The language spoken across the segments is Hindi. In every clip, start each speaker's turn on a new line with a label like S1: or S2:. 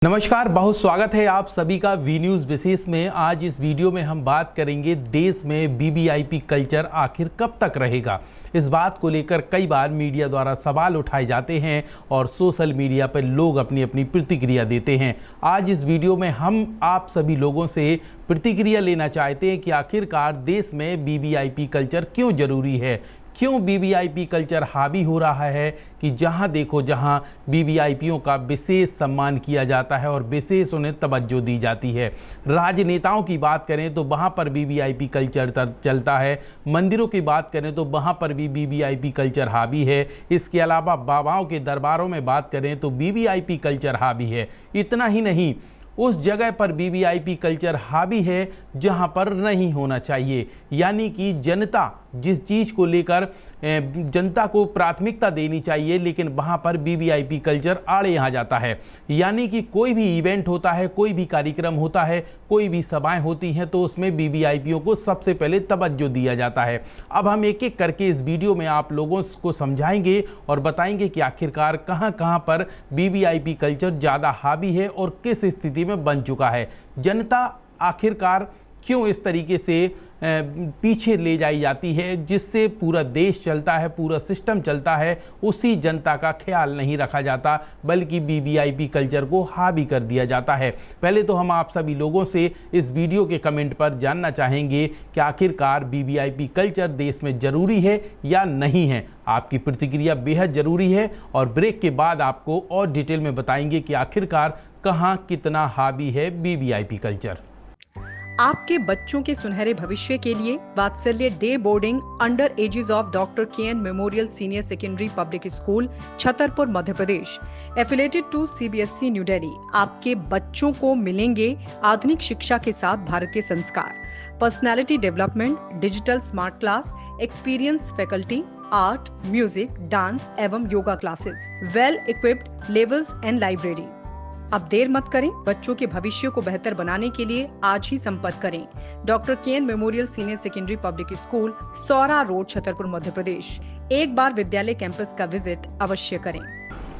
S1: नमस्कार, बहुत स्वागत है आप सभी का वी न्यूज़ विशेष में। आज इस वीडियो में हम बात करेंगे देश में वीवीआईपी कल्चर आखिर कब तक रहेगा। इस बात को लेकर कई बार मीडिया द्वारा सवाल उठाए जाते हैं और सोशल मीडिया पर लोग अपनी अपनी प्रतिक्रिया देते हैं। आज इस वीडियो में हम आप सभी लोगों से प्रतिक्रिया लेना चाहते हैं कि आखिरकार देश में वीवीआईपी कल्चर क्यों ज़रूरी है, क्यों वीवीआईपी कल्चर हावी हो रहा है कि जहां देखो जहां वीवीआईपीओं का विशेष सम्मान किया जाता है और विशेष उन्हें तवज्जो दी जाती है। राजनेताओं की बात करें तो वहां पर वीवीआईपी कल्चर चलता है, मंदिरों की बात करें तो वहां पर भी वीवीआईपी कल्चर हावी है। इसके अलावा बाबाओं के दरबारों में बात करें तो वीवीआईपी कल्चर हावी है। इतना ही नहीं, उस जगह पर वीवीआईपी कल्चर हावी है जहां पर नहीं होना चाहिए, यानी कि जनता जिस चीज़ को लेकर जनता को प्राथमिकता देनी चाहिए, लेकिन वहां पर वीवीआईपी कल्चर आड़े आ जाता है। यानी कि कोई भी इवेंट होता है, कोई भी कार्यक्रम होता है, कोई भी सभाएं होती हैं तो उसमें वीवीआईपीओं को सबसे पहले तवज्जो दिया जाता है। अब हम एक एक करके इस वीडियो में आप लोगों को समझाएंगे और बताएंगे कि आखिरकार कहां कहां पर वीवीआईपी कल्चर ज़्यादा हावी है और किस स्थिति में बन चुका है। जनता आखिरकार क्यों इस तरीके से पीछे ले जाई जाती है, जिससे पूरा देश चलता है, पूरा सिस्टम चलता है, उसी जनता का ख्याल नहीं रखा जाता बल्कि वीवीआईपी कल्चर को हावी कर दिया जाता है। पहले तो हम आप सभी लोगों से इस वीडियो के कमेंट पर जानना चाहेंगे कि आखिरकार वीवीआईपी कल्चर देश में ज़रूरी है या नहीं है। आपकी प्रतिक्रिया बेहद ज़रूरी है और ब्रेक के बाद आपको और डिटेल में बताएंगे कि आखिरकार कहाँ कितना हावी है वीवीआईपी कल्चर।
S2: आपके बच्चों के सुनहरे भविष्य के लिए Vatsalya day boarding under aegis of doctor KN memorial senior secondary public school Chhatarpur Madhya Pradesh affiliated to CBSE New Delhi आपके बच्चों को मिलेंगे आधुनिक शिक्षा के साथ भारतीय संस्कार, personality development, digital smart class, experience faculty, art, music, dance एवं yoga classes, well equipped levels and library. अब देर मत करें, बच्चों के भविष्य को बेहतर बनाने के लिए आज ही संपर्क करें doctor KN memorial senior secondary public school, Saura road, Chhatarpur, Madhya Pradesh. एक बार विद्यालय कैंपस का विजिट अवश्य करें।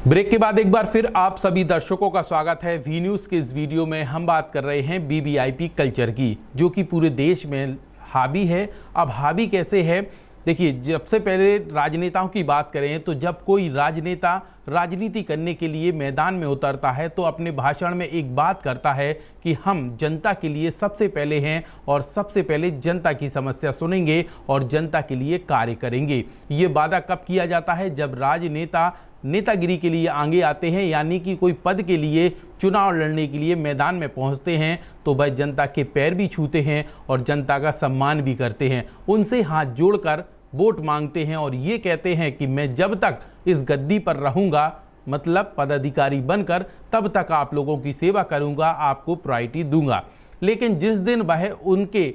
S1: ब्रेक के बाद एक बार फिर आप सभी दर्शकों का स्वागत है। वी न्यूज़ के इस वीडियो में हम बात कर रहे हैं वीवीआईपी कल्चर की, जो कि पूरे देश में हावी है। अब हावी कैसे है, देखिए, सबसे पहले राजनेताओं की बात करें तो जब कोई राजनेता राजनीति करने के लिए मैदान में उतरता है तो अपने भाषण में एक बात करता है कि हम जनता के लिए सबसे पहले हैं और सबसे पहले जनता की समस्या सुनेंगे और जनता के लिए कार्य करेंगे। ये वादा कब किया जाता है? जब राजनेता नेतागिरी के लिए आगे आते हैं, यानी कि कोई पद के लिए चुनाव लड़ने के लिए मैदान में पहुंचते हैं तो वह जनता के पैर भी छूते हैं और जनता का सम्मान भी करते हैं, उनसे हाथ जोड़कर वोट मांगते हैं और ये कहते हैं कि मैं जब तक इस गद्दी पर रहूंगा, मतलब पदाधिकारी बनकर, तब तक आप लोगों की सेवा करूंगा, आपको प्रायोरिटी दूंगा। लेकिन जिस दिन वह उनके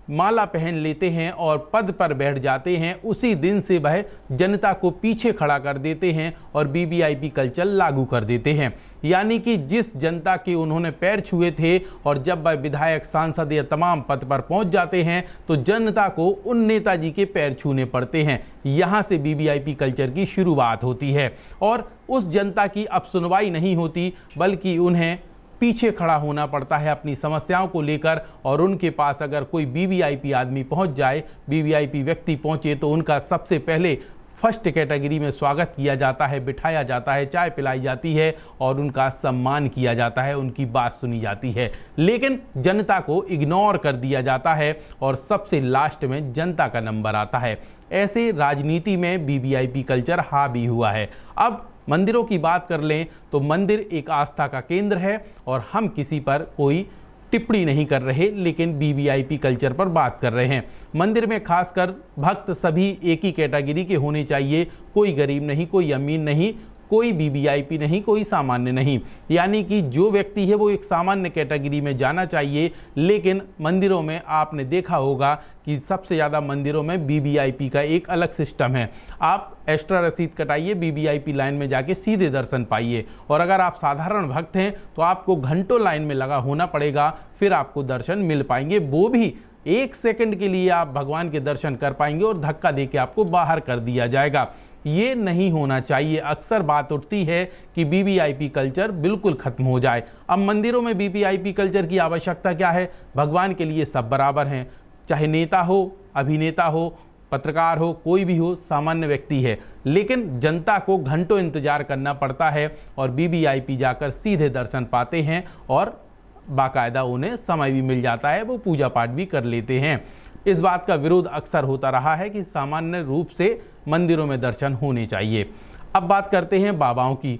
S1: माला पहन लेते हैं और पद पर बैठ जाते हैं, उसी दिन से वह जनता को पीछे खड़ा कर देते हैं और वीवीआईपी कल्चर लागू कर देते हैं। यानी कि जिस जनता के उन्होंने पैर छुए थे और जब वह विधायक, सांसद या तमाम पद पर पहुंच जाते हैं तो जनता को उन नेताजी के पैर छूने पड़ते हैं। यहाँ से वीवीआईपी कल्चर की शुरुआत होती है और उस जनता की अब सुनवाई नहीं होती बल्कि उन्हें पीछे खड़ा होना पड़ता है अपनी समस्याओं को लेकर। और उनके पास अगर कोई वीवीआईपी आदमी पहुंच जाए, वीवीआईपी व्यक्ति पहुंचे, तो उनका सबसे पहले फर्स्ट कैटेगरी में स्वागत किया जाता है, बिठाया जाता है, चाय पिलाई जाती है और उनका सम्मान किया जाता है, उनकी बात सुनी जाती है। लेकिन जनता को इग्नोर कर दिया जाता है और सबसे लास्ट में जनता का नंबर आता है। ऐसे राजनीति में वीवीआईपी कल्चर हावी हुआ है। अब मंदिरों की बात कर लें तो मंदिर एक आस्था का केंद्र है और हम किसी पर कोई टिप्पणी नहीं कर रहे, लेकिन वीवीआईपी कल्चर पर बात कर रहे हैं। मंदिर में खासकर भक्त सभी एक ही कैटेगरी के होने चाहिए, कोई गरीब नहीं, कोई अमीर नहीं, कोई वीवीआईपी नहीं, कोई सामान्य नहीं। यानी कि जो व्यक्ति है वो एक सामान्य कैटेगरी में जाना चाहिए। लेकिन मंदिरों में आपने देखा होगा कि सबसे ज़्यादा मंदिरों में वीवीआईपी का एक अलग सिस्टम है। आप एक्स्ट्रा रसीद कटाइए, वीवीआईपी लाइन में जाके सीधे दर्शन पाइए, और अगर आप साधारण भक्त हैं तो आपको घंटों लाइन में लगा होना पड़ेगा, फिर आपको दर्शन मिल पाएंगे। वो भी 1 सेकंड के लिए आप भगवान के दर्शन कर पाएंगे और धक्का दे के आपको बाहर कर दिया जाएगा। ये नहीं होना चाहिए। अक्सर बात उठती है कि वीवीआईपी कल्चर बिल्कुल खत्म हो जाए। अब मंदिरों में वीवीआईपी कल्चर की आवश्यकता क्या है? भगवान के लिए सब बराबर हैं, चाहे नेता हो, अभिनेता हो, पत्रकार हो, कोई भी हो, सामान्य व्यक्ति है। लेकिन जनता को घंटों इंतजार करना पड़ता है और वीवीआईपी जाकर सीधे दर्शन पाते हैं और बाकायदा उन्हें समय भी मिल जाता है, वो पूजा पाठ भी कर लेते हैं। इस बात का विरोध अक्सर होता रहा है कि सामान्य रूप से मंदिरों में दर्शन होने चाहिए। अब बात करते हैं बाबाओं की।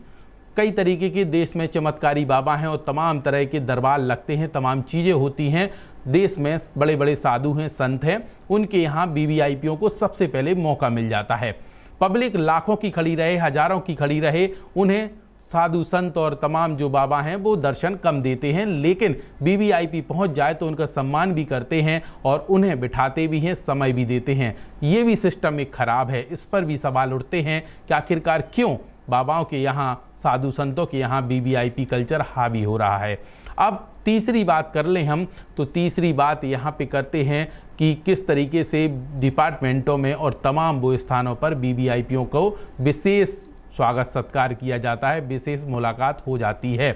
S1: कई तरीके के देश में चमत्कारी बाबा हैं और तमाम तरह के दरबार लगते हैं, तमाम चीज़ें होती हैं। देश में बड़े बड़े साधु हैं, संत हैं, उनके यहाँ वीवीआईपीओं को सबसे पहले मौका मिल जाता है। पब्लिक लाखों की खड़ी रहे, हजारों की खड़ी रहे, उन्हें साधु संत और तमाम जो बाबा हैं वो दर्शन कम देते हैं। लेकिन वीवीआईपी पहुंच जाए तो उनका सम्मान भी करते हैं और उन्हें बिठाते भी हैं, समय भी देते हैं। ये भी सिस्टम एक खराब है। इस पर भी सवाल उठते हैं कि आखिरकार क्यों बाबाओं के यहाँ, साधु संतों के यहाँ वीवीआईपी कल्चर हावी हो रहा है। अब तीसरी बात कर लें हम, तो तीसरी बात यहाँ पे करते हैं कि किस तरीके से डिपार्टमेंटों में और तमाम वो स्थानों पर वीवीआईपीओं को विशेष स्वागत सत्कार किया जाता है, विशेष मुलाकात हो जाती है।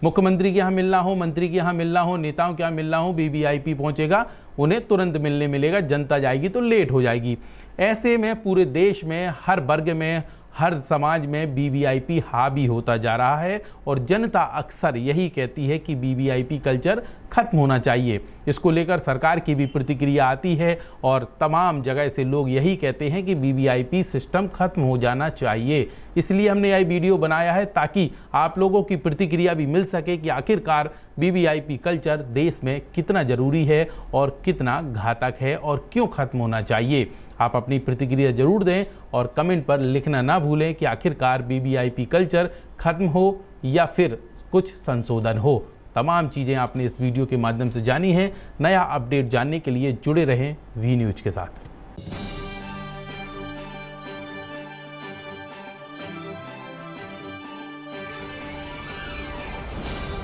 S1: मुख्यमंत्री के यहाँ मिलना हो, मंत्री के यहाँ मिलना हो, नेताओं के यहाँ मिलना हो, वीवीआईपी पहुँचेगा, उन्हें तुरंत मिलने मिलेगा। जनता जाएगी तो लेट हो जाएगी। ऐसे में पूरे देश में, हर वर्ग में, हर समाज में वीवीआईपी हावी होता जा रहा है और जनता अक्सर यही कहती है कि वीवीआईपी कल्चर खत्म होना चाहिए। इसको लेकर सरकार की भी प्रतिक्रिया आती है और तमाम जगह से लोग यही कहते हैं कि वीवीआईपी सिस्टम खत्म हो जाना चाहिए। इसलिए हमने यह वीडियो बनाया है ताकि आप लोगों की प्रतिक्रिया भी मिल सके कि आखिरकार वीवीआईपी कल्चर देश में कितना ज़रूरी है और कितना घातक है और क्यों खत्म होना चाहिए। आप अपनी प्रतिक्रिया जरूर दें और कमेंट पर लिखना ना भूलें कि आखिरकार वीवीआईपी कल्चर खत्म हो या फिर कुछ संशोधन हो। तमाम चीज़ें आपने इस वीडियो के माध्यम से जानी हैं। नया अपडेट जानने के लिए जुड़े रहें वी न्यूज़ के साथ।